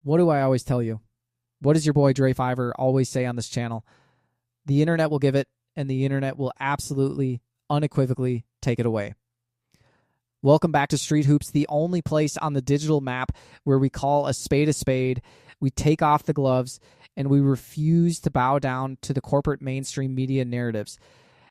What do I always tell you? What does your boy Dre Fiver always say on this channel? The internet will give it, and the internet will absolutely, unequivocally take it away. Welcome back to Street Hoops, the only place on the digital map where we call a spade, we take off the gloves, and we refuse to bow down to the corporate mainstream media narratives.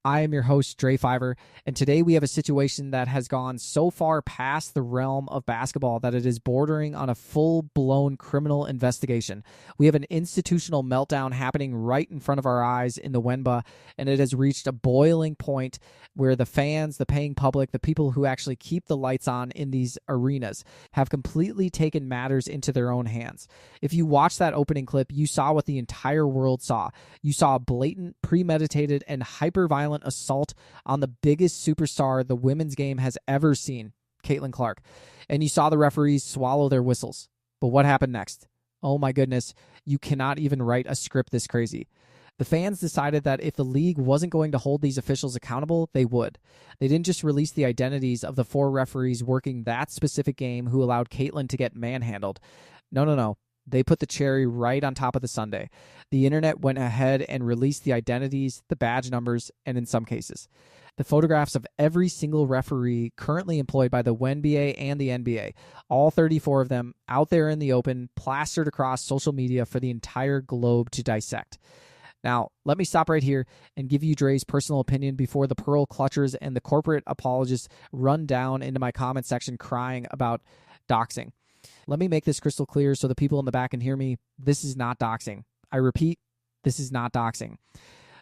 I am your host, Dre Fiver, and today we have a situation that has gone so far past the realm of basketball that it is bordering on a full-blown criminal investigation. We have an institutional meltdown happening right in front of our eyes in the WNBA, and it has reached a boiling point where the fans, the paying public, the people who actually keep the lights on in these arenas have completely taken matters into their own hands. If you watched that opening clip, you saw what the entire world saw. You saw a blatant, premeditated, and hyper-violent assault on the biggest superstar the women's game has ever seen, Caitlin Clark. And you saw the referees swallow their whistles. But what happened next? Oh my goodness, you cannot even write a script this crazy. The fans decided that if the league wasn't going to hold these officials accountable, they would. They didn't just release the identities of the 4 referees working that specific game who allowed Caitlin to get manhandled. No. They put the cherry right on top of the sundae. The internet went ahead and released the identities, the badge numbers, and in some cases, the photographs of every single referee currently employed by the WNBA and the NBA. All 34 of them out there in the open, plastered across social media for the entire globe to dissect. Now, let me stop right here and give you Dre's personal opinion before the pearl clutchers and the corporate apologists run down into my comment section crying about doxing. Let me make this crystal clear so the people in the back can hear me. This is not doxing. I repeat, this is not doxing.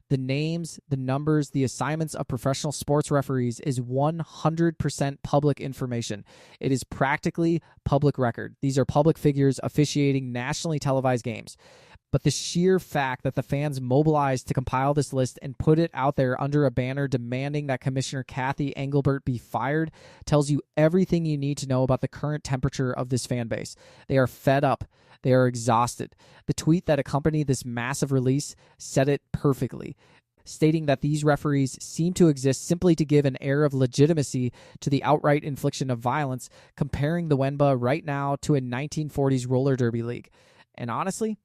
The names, the numbers, the assignments of professional sports referees is 100% public information. It is practically public record. These are public figures officiating nationally televised games. But the sheer fact that the fans mobilized to compile this list and put it out there under a banner demanding that Commissioner Kathy Engelbert be fired tells you everything you need to know about the current temperature of this fan base. They are fed up. They are exhausted. The tweet that accompanied this massive release said it perfectly, stating that these referees seem to exist simply to give an air of legitimacy to the outright infliction of violence, comparing the WNBA right now to a 1940s roller derby league. And honestly,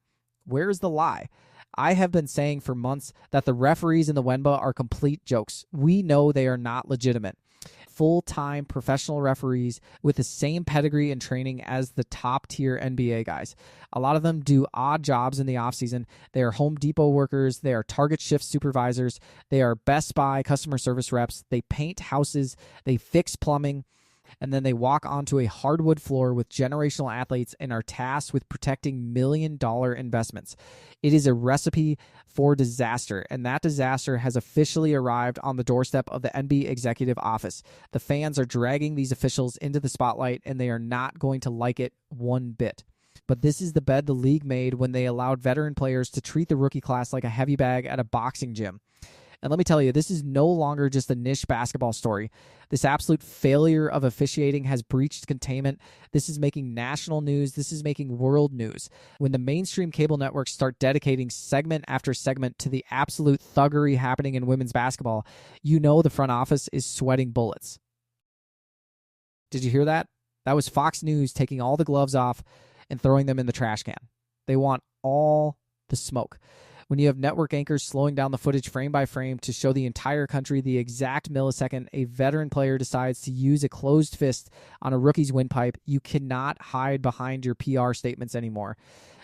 where's the lie? I have been saying for months that the referees in the WNBA are complete jokes. We know they are not legitimate. Full-time professional referees with the same pedigree and training as the top-tier NBA guys. A lot of them do odd jobs in the offseason. They are Home Depot workers. They are Target shift supervisors. They are Best Buy customer service reps. They paint houses. They fix plumbing. And then they walk onto a hardwood floor with generational athletes and are tasked with protecting million-dollar investments. It is a recipe for disaster, and that disaster has officially arrived on the doorstep of the NBA executive office. The fans are dragging these officials into the spotlight, and they are not going to like it one bit. But this is the bed the league made when they allowed veteran players to treat the rookie class like a heavy bag at a boxing gym. And let me tell you, this is no longer just a niche basketball story. This absolute failure of officiating has breached containment. This is making national news. This is making world news. When the mainstream cable networks start dedicating segment after segment to the absolute thuggery happening in women's basketball, you know the front office is sweating bullets. Did you hear that? That was Fox News taking all the gloves off and throwing them in the trash can. They want all the smoke. When you have network anchors slowing down the footage frame by frame to show the entire country the exact millisecond a veteran player decides to use a closed fist on a rookie's windpipe, you cannot hide behind your PR statements anymore.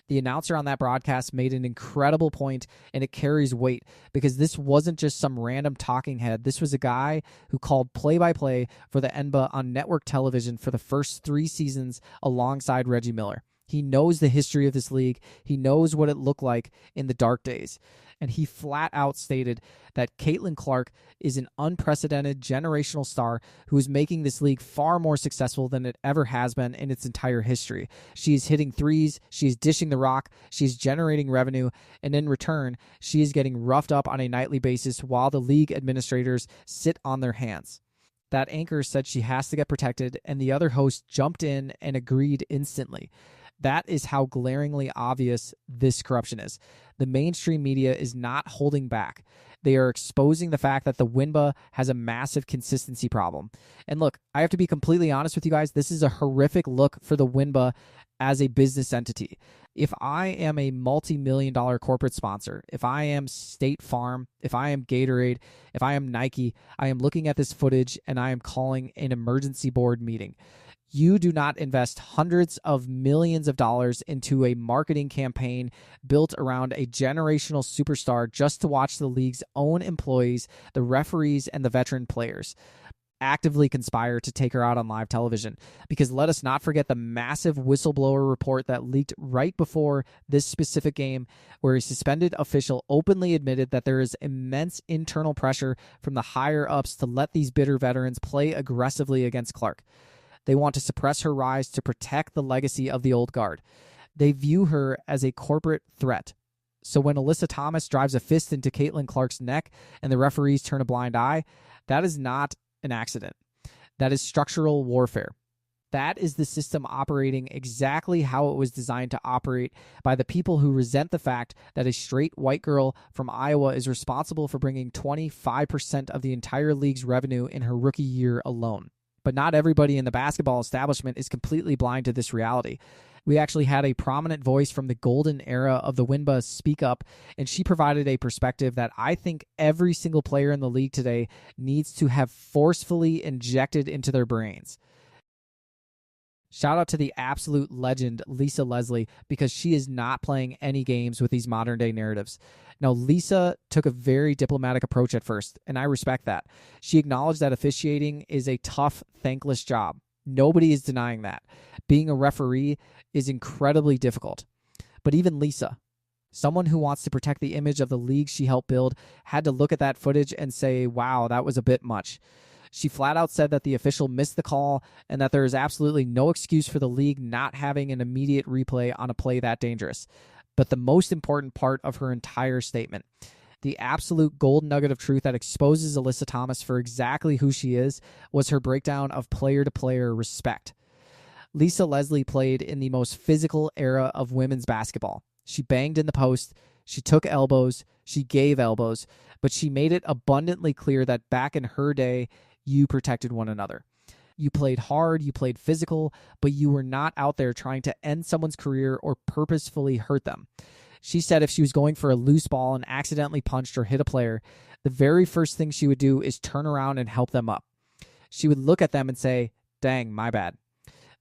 The announcer on that broadcast made an incredible point, and it carries weight because this wasn't just some random talking head. This was a guy who called play-by-play for the NBA on network television for the first 3 seasons alongside Reggie Miller. He knows the history of this league. He knows what it looked like in the dark days. And he flat out stated that Caitlin Clark is an unprecedented generational star who is making this league far more successful than it ever has been in its entire history. She is hitting threes. She is dishing the rock. She's generating revenue. And in return, she is getting roughed up on a nightly basis while the league administrators sit on their hands. That anchor said she has to get protected, and the other host jumped in and agreed instantly. That is how glaringly obvious this corruption is. The mainstream media is not holding back. They are exposing the fact that the WNBA has a massive consistency problem. And look, I have to be completely honest with you guys. This is a horrific look for the WNBA as a business entity. If I am a multi-million-dollar corporate sponsor, if I am State Farm, if I am Gatorade, if I am Nike, I am looking at this footage and I am calling an emergency board meeting. You do not invest hundreds of millions of dollars into a marketing campaign built around a generational superstar just to watch the league's own employees, the referees, and the veteran players actively conspire to take her out on live television. Because let us not forget the massive whistleblower report that leaked right before this specific game, where a suspended official openly admitted that there is immense internal pressure from the higher ups to let these bitter veterans play aggressively against Clark. They want to suppress her rise to protect the legacy of the old guard. They view her as a corporate threat. So when Alyssa Thomas drives a fist into Caitlin Clark's neck and the referees turn a blind eye, that is not an accident. That is structural warfare. That is the system operating exactly how it was designed to operate by the people who resent the fact that a straight white girl from Iowa is responsible for bringing 25% of the entire league's revenue in her rookie year alone. But not everybody in the basketball establishment is completely blind to this reality. We actually had a prominent voice from the golden era of the WNBA speak up, and she provided a perspective that I think every single player in the league today needs to have forcefully injected into their brains. Shout out to the absolute legend, Lisa Leslie, because she is not playing any games with these modern day narratives. Now, Lisa took a very diplomatic approach at first, and I respect that. She acknowledged that officiating is a tough, thankless job. Nobody is denying that. Being a referee is incredibly difficult. But even Lisa, someone who wants to protect the image of the league she helped build, had to look at that footage and say, wow, that was a bit much. She flat out said that the official missed the call and that there is absolutely no excuse for the league not having an immediate replay on a play that dangerous. But the most important part of her entire statement, the absolute gold nugget of truth that exposes Alyssa Thomas for exactly who she is, was her breakdown of player-to-player respect. Lisa Leslie played in the most physical era of women's basketball. She banged in the post, she took elbows, she gave elbows, but she made it abundantly clear that back in her day, you protected one another. You played hard, you played physical, but you were not out there trying to end someone's career or purposefully hurt them. She said if she was going for a loose ball and accidentally punched or hit a player, the very first thing she would do is turn around and help them up. She would look at them and say, dang, my bad.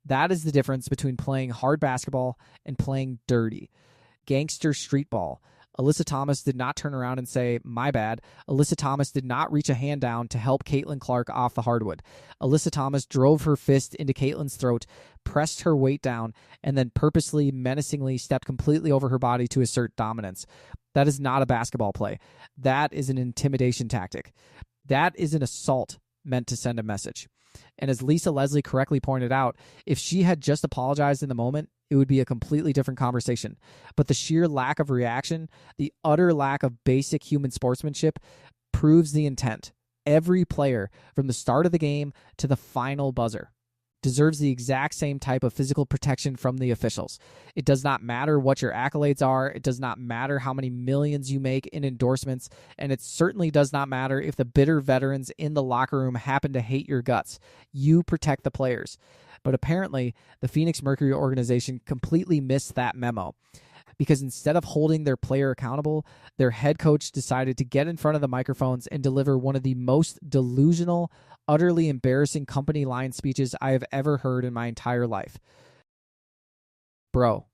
That is the difference between playing hard basketball and playing dirty. Gangster street ball. Alyssa Thomas did not turn around and say, my bad. Alyssa Thomas did not reach a hand down to help Caitlin Clark off the hardwood. Alyssa Thomas drove her fist into Caitlin's throat, pressed her weight down, and then purposely, menacingly stepped completely over her body to assert dominance. That is not a basketball play. That is an intimidation tactic. That is an assault meant to send a message. And as Lisa Leslie correctly pointed out, if she had just apologized in the moment, it would be a completely different conversation. But the sheer lack of reaction, the utter lack of basic human sportsmanship, proves the intent. Every player, from the start of the game to the final buzzer, deserves the exact same type of physical protection from the officials. It does not matter what your accolades are. It does not matter how many millions you make in endorsements. And it certainly does not matter if the bitter veterans in the locker room happen to hate your guts. You protect the players. But apparently, the Phoenix Mercury organization completely missed that memo. Because instead of holding their player accountable, their head coach decided to get in front of the microphones and deliver one of the most delusional, utterly embarrassing company line speeches I have ever heard in my entire life. Bro,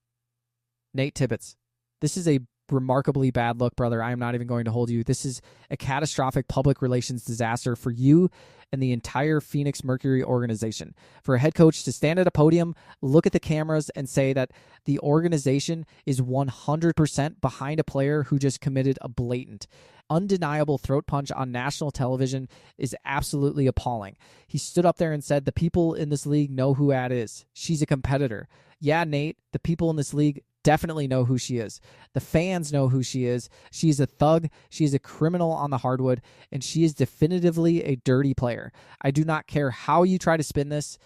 Nate Tibbetts, this is a remarkably bad look, brother. I am not even going to hold you. This is a catastrophic public relations disaster for you and the entire Phoenix Mercury organization. For a head coach to stand at a podium, look at the cameras, and say that the organization is 100% behind a player who just committed a blatant, undeniable throat punch on national television is absolutely appalling. He stood up there and said, the people in this league know who Ad is. She's a competitor. Yeah, Nate, the people in this league definitely know who she is. The fans know who she is. She is a thug. She is a criminal on the hardwood, and she is definitively a dirty player. I do not care how you try to spin this.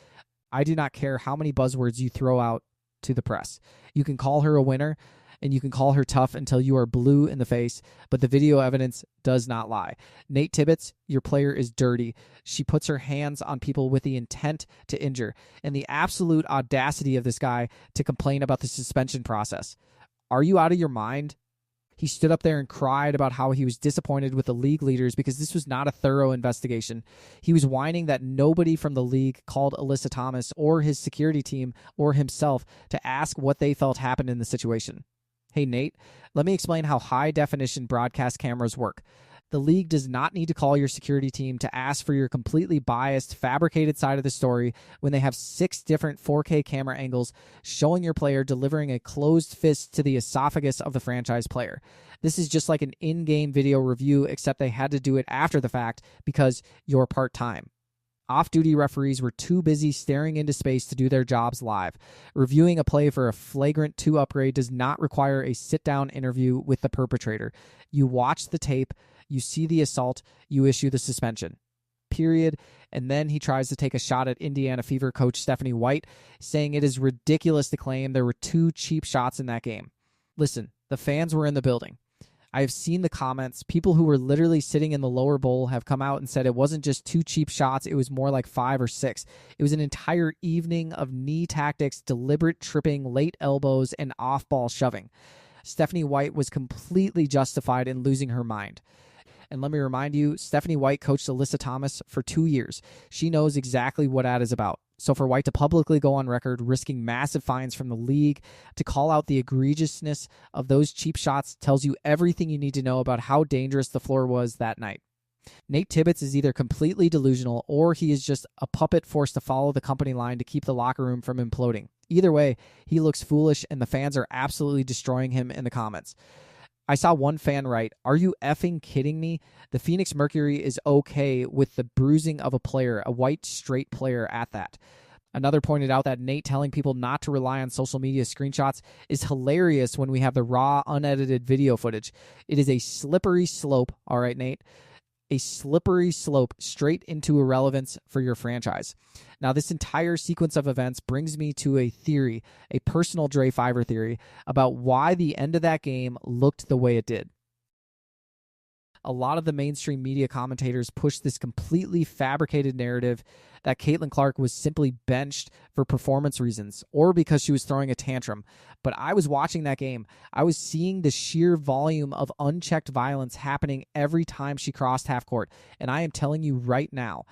I do not care how many buzzwords you throw out to the press. You can call her a winner. and you can call her tough until you are blue in the face, but the video evidence does not lie. Nate Tibbetts, your player is dirty. She puts her hands on people with the intent to injure, and the absolute audacity of this guy to complain about the suspension process. Are you out of your mind? He stood up there and cried about how he was disappointed with the league leaders because this was not a thorough investigation. He was whining that nobody from the league called Alyssa Thomas or his security team or himself to ask what they felt happened in the situation. Hey, Nate, let me explain how high-definition broadcast cameras work. The league does not need to call your security team to ask for your completely biased, fabricated side of the story when they have 6 different 4K camera angles showing your player delivering a closed fist to the esophagus of the franchise player. This is just like an in-game video review, except they had to do it after the fact because you're part-time. Off-duty referees were too busy staring into space to do their jobs live. Reviewing a play for a flagrant 2 upgrade does not require a sit-down interview with the perpetrator. You watch the tape, you see the assault, you issue the suspension. Period. And then he tries to take a shot at Indiana Fever coach Stephanie White, saying it is ridiculous to claim there were 2 cheap shots in that game. Listen, the fans were in the building. I have seen the comments. People who were literally sitting in the lower bowl have come out and said it wasn't just 2 cheap shots, it was more like 5 or 6. It was an entire evening of knee tactics, deliberate tripping, late elbows, and off-ball shoving. Stephanie White was completely justified in losing her mind. And let me remind you, Stephanie White coached Alyssa Thomas for 2 years. She knows exactly what that is about. So for White to publicly go on record, risking massive fines from the league, to call out the egregiousness of those cheap shots tells you everything you need to know about how dangerous the floor was that night. Nate Tibbetts is either completely delusional or he is just a puppet forced to follow the company line to keep the locker room from imploding. Either way, he looks foolish and the fans are absolutely destroying him in the comments. I saw one fan write, "Are you effing kidding me? The Phoenix Mercury is okay with the bruising of a player, a white straight player at that." Another pointed out that Nate telling people not to rely on social media screenshots is hilarious when we have the raw, unedited video footage. It is a slippery slope, all right, Nate? A slippery slope straight into irrelevance for your franchise. Now, this entire sequence of events brings me to a theory, a personal Dre Fiver theory, about why the end of that game looked the way it did. A lot of the mainstream media commentators pushed this completely fabricated narrative that Caitlin Clark was simply benched for performance reasons or because she was throwing a tantrum. But I was watching that game. I was seeing the sheer volume of unchecked violence happening every time she crossed half court. And I am telling you right now,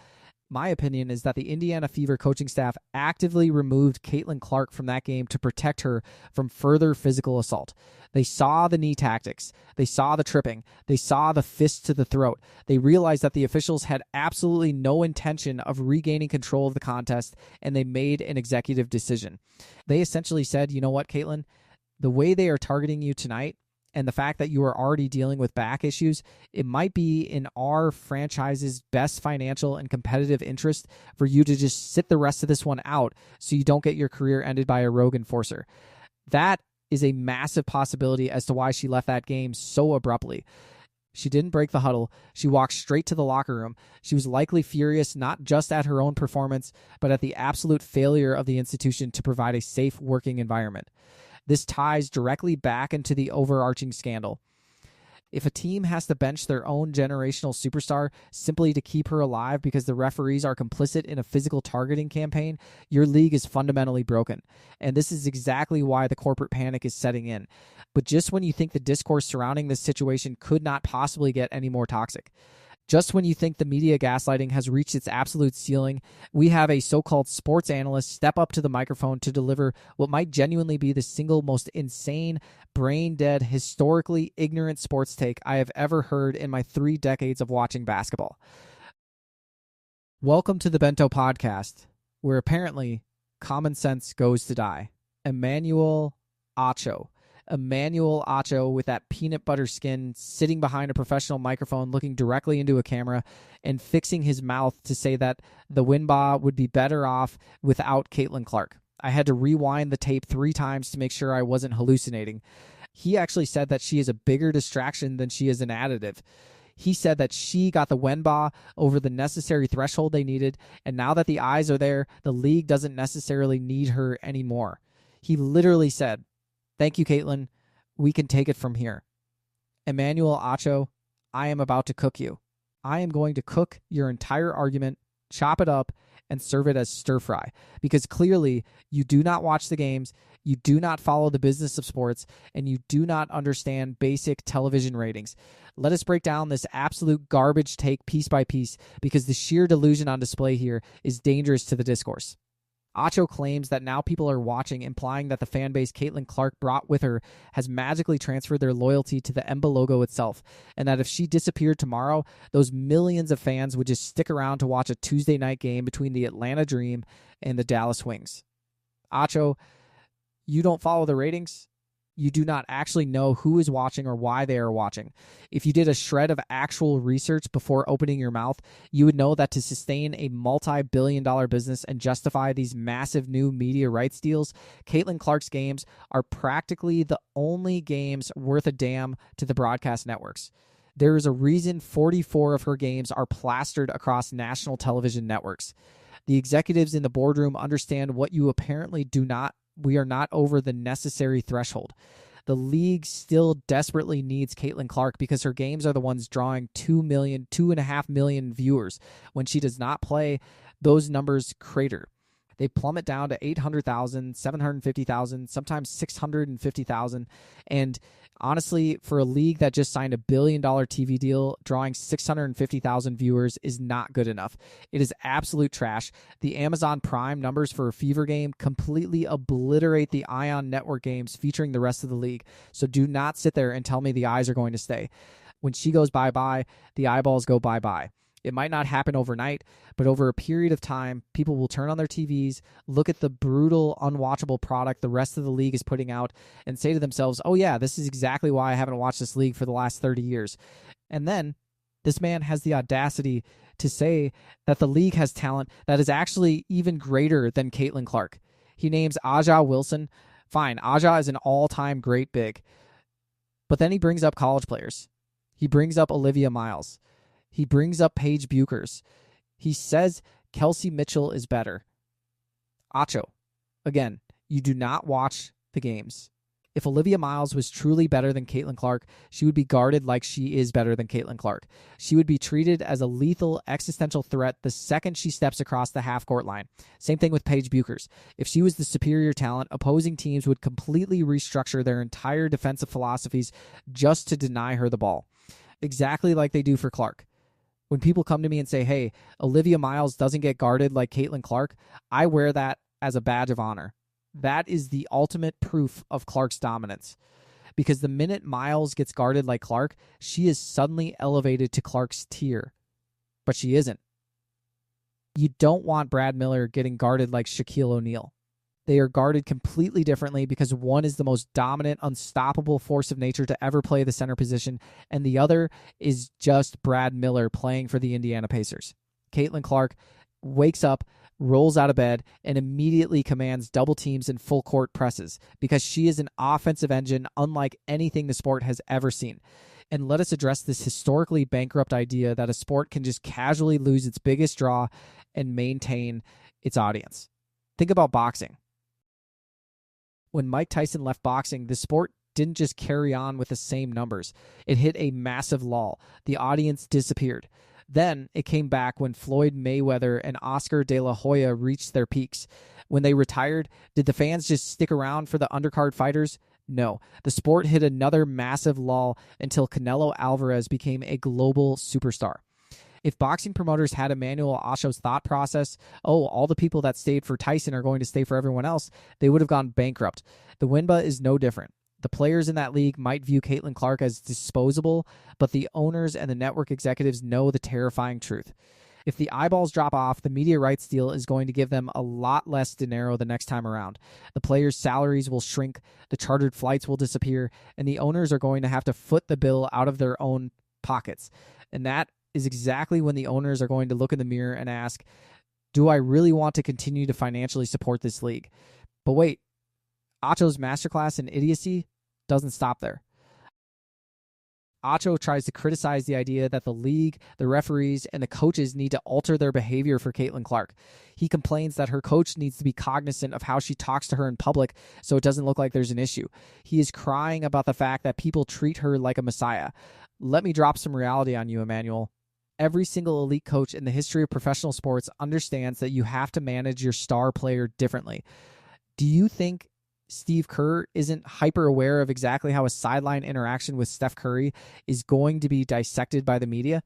my opinion is that the Indiana Fever coaching staff actively removed Caitlin Clark from that game to protect her from further physical assault. They saw the knee tactics. They saw the tripping. They saw the fist to the throat. They realized that the officials had absolutely no intention of regaining control of the contest, and they made an executive decision. They essentially said, you know what, Caitlin? The way they are targeting you tonight, and the fact that you are already dealing with back issues, it might be in our franchise's best financial and competitive interest for you to just sit the rest of this one out so you don't get your career ended by a rogue enforcer. That is a massive possibility as to why she left that game so abruptly. She didn't break the huddle. She walked straight to the locker room. She was likely furious not just at her own performance, but at the absolute failure of the institution to provide a safe working environment. This ties directly back into the overarching scandal. If a team has to bench their own generational superstar simply to keep her alive because the referees are complicit in a physical targeting campaign, your league is fundamentally broken. And this is exactly why the corporate panic is setting in. But just when you think the discourse surrounding this situation could not possibly get any more toxic, just when you think the media gaslighting has reached its absolute ceiling, we have a so-called sports analyst step up to the microphone to deliver what might genuinely be the single most insane, brain-dead, historically ignorant sports take I have ever heard in my 3 decades of watching basketball. Welcome to the Bento Podcast, where apparently common sense goes to die. Emmanuel Acho with that peanut butter skin, sitting behind a professional microphone, looking directly into a camera and fixing his mouth to say that the WNBA would be better off without Caitlin Clark. I had to rewind the tape 3 times to make sure I wasn't hallucinating. He actually said that she is a bigger distraction than she is an additive. He said that she got the WNBA over the necessary threshold they needed, and now that the eyes are there, the league doesn't necessarily need her anymore. He literally said, "Thank you, Caitlin. We can take it from here. Emmanuel Acho, I am about to cook you. I am going to cook your entire argument, chop it up, and serve it as stir fry. Because clearly, you do not watch the games, you do not follow the business of sports, and you do not understand basic television ratings. Let us break down this absolute garbage take piece by piece, because the sheer delusion on display here is dangerous to the discourse. Acho claims that now people are watching, implying that the fan base Caitlin Clark brought with her has magically transferred their loyalty to the Emba logo itself, and that if she disappeared tomorrow, those millions of fans would just stick around to watch a Tuesday night game between the Atlanta Dream and the Dallas Wings. Acho, you don't follow the ratings? You do not actually know who is watching or why they are watching. If you did a shred of actual research before opening your mouth, you would know that to sustain a multi-billion-dollar business and justify these massive new media rights deals, Caitlin Clark's games are practically the only games worth a damn to the broadcast networks. There is a reason 44 of her games are plastered across national television networks. The executives in the boardroom understand what you apparently do not. We are not over the necessary threshold. The league still desperately needs Caitlin Clark because her games are the ones drawing 2.5 million viewers. When she does not play, those numbers crater. They plummet down to 800,000, 750,000, sometimes 650,000. And honestly, for a league that just signed $1 billion TV deal, drawing 650,000 viewers is not good enough. It is absolute trash. The Amazon Prime numbers for a Fever game completely obliterate the Ion Network games featuring the rest of the league. So do not sit there and tell me the eyes are going to stay. When she goes bye-bye, the eyeballs go bye-bye. It might not happen overnight, but over a period of time, people will turn on their TVs, look at the brutal, unwatchable product the rest of the league is putting out, and say to themselves, oh yeah, this is exactly why I haven't watched this league for the last 30 years. And then this man has the audacity to say that the league has talent that is actually even greater than Caitlin Clark. He names Aja Wilson. Fine, Aja is an all-time great big. But then he brings up college players. He brings up Olivia Miles. He brings up Paige Buchers. He says Kelsey Mitchell is better. Acho, again, you do not watch the games. If Olivia Miles was truly better than Caitlin Clark, she would be guarded like she is better than Caitlin Clark. She would be treated as a lethal existential threat the second she steps across the half-court line. Same thing with Paige Buchers. If she was the superior talent, opposing teams would completely restructure their entire defensive philosophies just to deny her the ball. Exactly like they do for Clark. When people come to me and say, hey, Olivia Miles doesn't get guarded like Caitlin Clark, I wear that as a badge of honor. That is the ultimate proof of Clark's dominance. Because the minute Miles gets guarded like Clark, she is suddenly elevated to Clark's tier. But she isn't. You don't want Brad Miller getting guarded like Shaquille O'Neal. They are guarded completely differently because one is the most dominant, unstoppable force of nature to ever play the center position, and the other is just Brad Miller playing for the Indiana Pacers. Caitlin Clark wakes up, rolls out of bed, and immediately commands double teams and full court presses because she is an offensive engine unlike anything the sport has ever seen. And let us address this historically bankrupt idea that a sport can just casually lose its biggest draw and maintain its audience. Think about boxing. When Mike Tyson left boxing, the sport didn't just carry on with the same numbers. It hit a massive lull. The audience disappeared. Then it came back when Floyd Mayweather and Oscar De La Hoya reached their peaks. When they retired, did the fans just stick around for the undercard fighters? No. The sport hit another massive lull until Canelo Alvarez became a global superstar. If boxing promoters had Emmanuel Acho's thought process, oh, all the people that stayed for Tyson are going to stay for everyone else, they would have gone bankrupt. The WNBA is no different. The players in that league might view Caitlin Clark as disposable, but the owners and the network executives know the terrifying truth. If the eyeballs drop off, the media rights deal is going to give them a lot less dinero the next time around. The players' salaries will shrink, the chartered flights will disappear, and the owners are going to have to foot the bill out of their own pockets. And that is exactly when the owners are going to look in the mirror and ask, do I really want to continue to financially support this league? But wait, Acho's masterclass in idiocy doesn't stop there. Acho tries to criticize the idea that the league, the referees, and the coaches need to alter their behavior for Caitlin Clark. He complains that her coach needs to be cognizant of how she talks to her in public so it doesn't look like there's an issue. He is crying about the fact that people treat her like a messiah. Let me drop some reality on you, Emmanuel. Every single elite coach in the history of professional sports understands that you have to manage your star player differently. Do you think Steve Kerr isn't hyper aware of exactly how a sideline interaction with Steph Curry is going to be dissected by the media?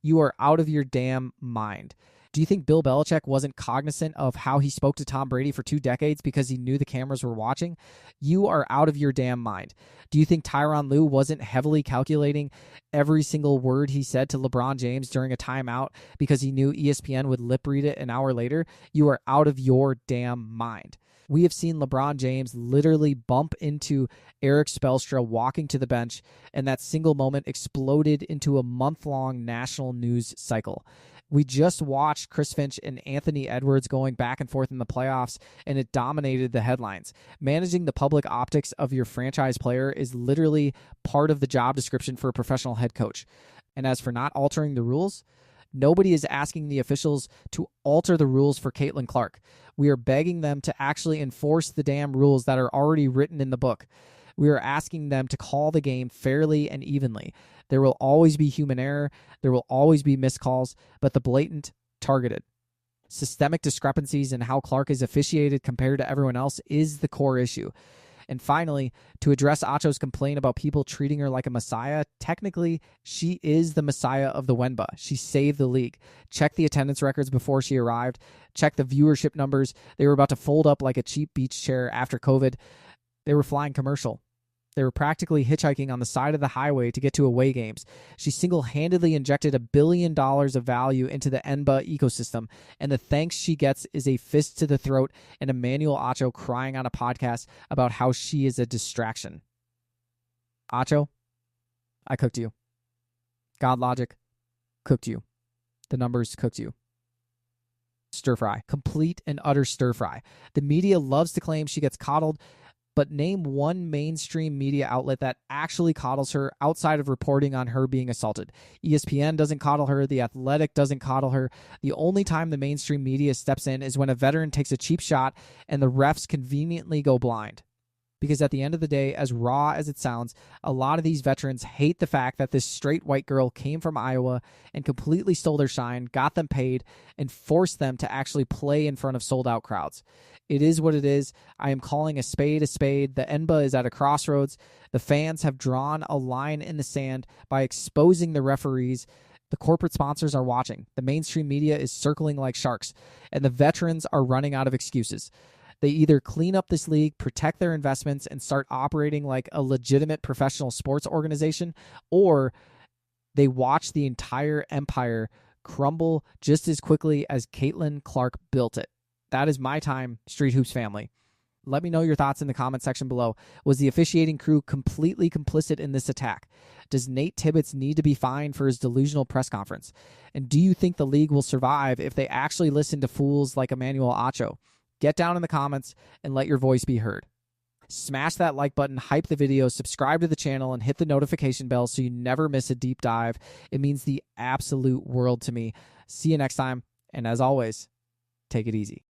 You are out of your damn mind. Do you think Bill Belichick wasn't cognizant of how he spoke to Tom Brady for 2 decades because he knew the cameras were watching? You are out of your damn mind. Do you think Tyronn Lue wasn't heavily calculating every single word he said to LeBron James during a timeout because he knew ESPN would lip read it an hour later? You are out of your damn mind. We have seen LeBron James literally bump into Eric Spoelstra walking to the bench, and that single moment exploded into a month-long national news cycle. We just watched Chris Finch and Anthony Edwards going back and forth in the playoffs, and it dominated the headlines. Managing the public optics of your franchise player is literally part of the job description for a professional head coach. And as for not altering the rules, nobody is asking the officials to alter the rules for Caitlin Clark. We are begging them to actually enforce the damn rules that are already written in the book. We are asking them to call the game fairly and evenly. There will always be human error. There will always be missed calls, but the blatant, targeted, systemic discrepancies in how Clark is officiated compared to everyone else is the core issue. And finally, to address Acho's complaint about people treating her like a messiah, technically, she is the messiah of the WNBA. She saved the league. Check the attendance records before she arrived. Check the viewership numbers. They were about to fold up like a cheap beach chair after COVID. They were flying commercial. They were practically hitchhiking on the side of the highway to get to away games. She single-handedly injected $1 billion of value into the NBA ecosystem, and the thanks she gets is a fist to the throat and Emmanuel Acho crying on a podcast about how she is a distraction. Acho, I cooked you. God Logic cooked you. The numbers cooked you. Stir fry. Complete and utter stir fry. The media loves to claim she gets coddled, but name one mainstream media outlet that actually coddles her outside of reporting on her being assaulted. ESPN doesn't coddle her. The Athletic doesn't coddle her. The only time the mainstream media steps in is when a veteran takes a cheap shot and the refs conveniently go blind. Because at the end of the day, as raw as it sounds, a lot of these veterans hate the fact that this straight white girl came from Iowa and completely stole their shine, got them paid, and forced them to actually play in front of sold-out crowds. It is what it is. I am calling a spade a spade. The NBA is at a crossroads. The fans have drawn a line in the sand by exposing the referees. The corporate sponsors are watching. The mainstream media is circling like sharks, and the veterans are running out of excuses. They either clean up this league, protect their investments, and start operating like a legitimate professional sports organization, or they watch the entire empire crumble just as quickly as Caitlin Clark built it. That is my time, Street Hoops family. Let me know your thoughts in the comment section below. Was the officiating crew completely complicit in this attack? Does Nate Tibbetts need to be fined for his delusional press conference? And do you think the league will survive if they actually listen to fools like Emmanuel Acho? Get down in the comments and let your voice be heard. Smash that like button, hype the video, subscribe to the channel, and hit the notification bell so you never miss a deep dive. It means the absolute world to me. See you next time, and as always, take it easy.